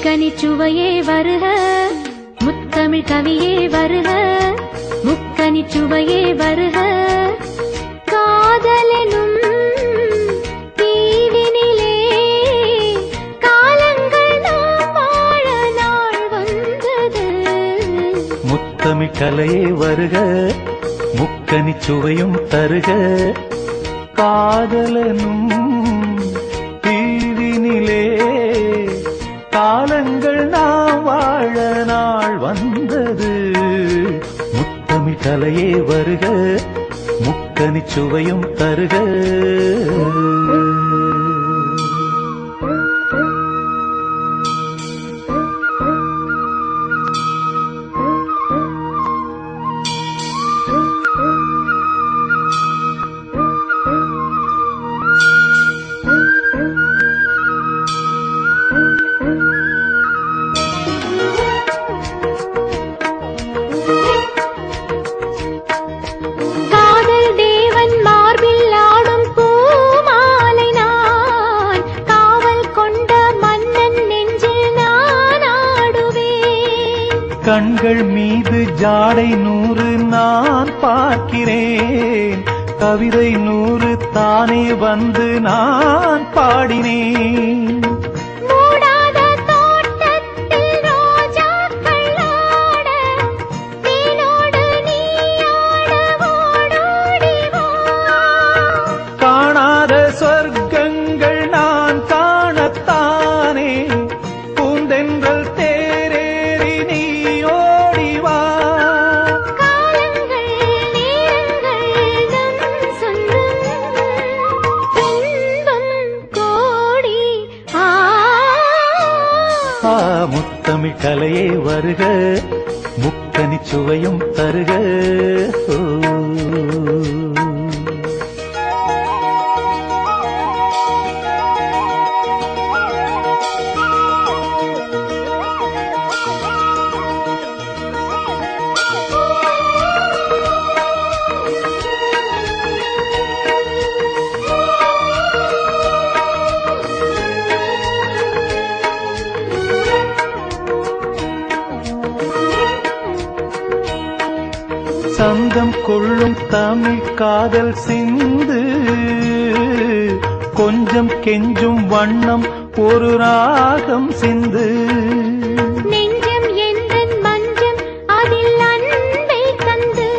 முக்கனிச் சுவையே வருக, முத்தமிழ் கவியே வருக, முக்கனிச் சுவையே வருக. காதலெனும் தீவினிலே காலங்கள் நாம் வாழ நாள் வந்தது. முத்தமிழ் கலையே வருக, முக்கனிச் சுவையும் தருக. காதலனும் தீவினிலே காலங்கள் நாம் வாழ நாள் வந்தது. முத்தமிழ் கலையே வருக, முக்கனிச் சுவையும் தருக. கண்கள் மீது ஜாடை 100 நான் பார்க்கிறேன், கவிதை 100 தானே வந்து நான் பாடினேன். காணாத சொர்க்கங்கள் நான் காணத்தானே பூந்தென்றல் முத்தமிழ் கலையே வருக, முக்கனிச் சுவையும் தருக. சந்தம் கொள்ளும் தமிழ் காதல் சிந்து, கொஞ்சம் கெஞ்சும் வண்ணம் ஒரு ராகம் சிந்து. நெஞ்சம் எந்தன் மஞ்சம் அதில் அன்பை தந்து,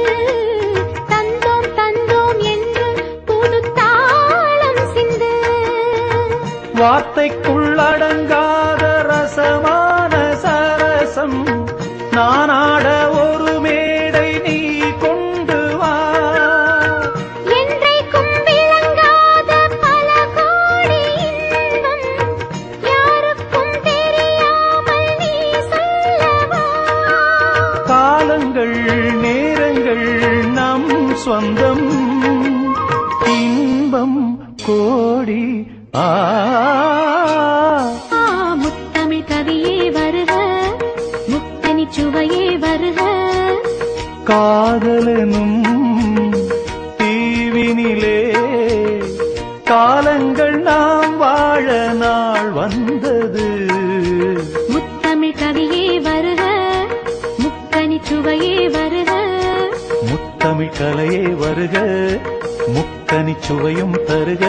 தந்தோம் தந்தோம் என்று புது தாளம் சிந்து. வார்த்தைக்குள்ளடங்காத ரசமான சரசம் நானாட ஒரு மேடை நீ கொண்டு வா. என்றைக்கும் விளங்காத பல கோடி இன்பம் யாருக்கும் தெரியாமல் நீ சொல்லவா. காலங்கள் நேரங்கள் நம் சொந்தம், இன்பம் கோடி. முத்தமிழ் கவியே வருக, முக்கனிச் சுவையே வருக. காதலனும் தீவினிலே காலங்கள் நாம் வாழ நாள் வந்தது. முத்தமிழ் கவியே வருக, முக்கனிச் சுவையே வருக. முத்தமிழ் கலையே வருக, முக்கனிச் சுவையும் தருக.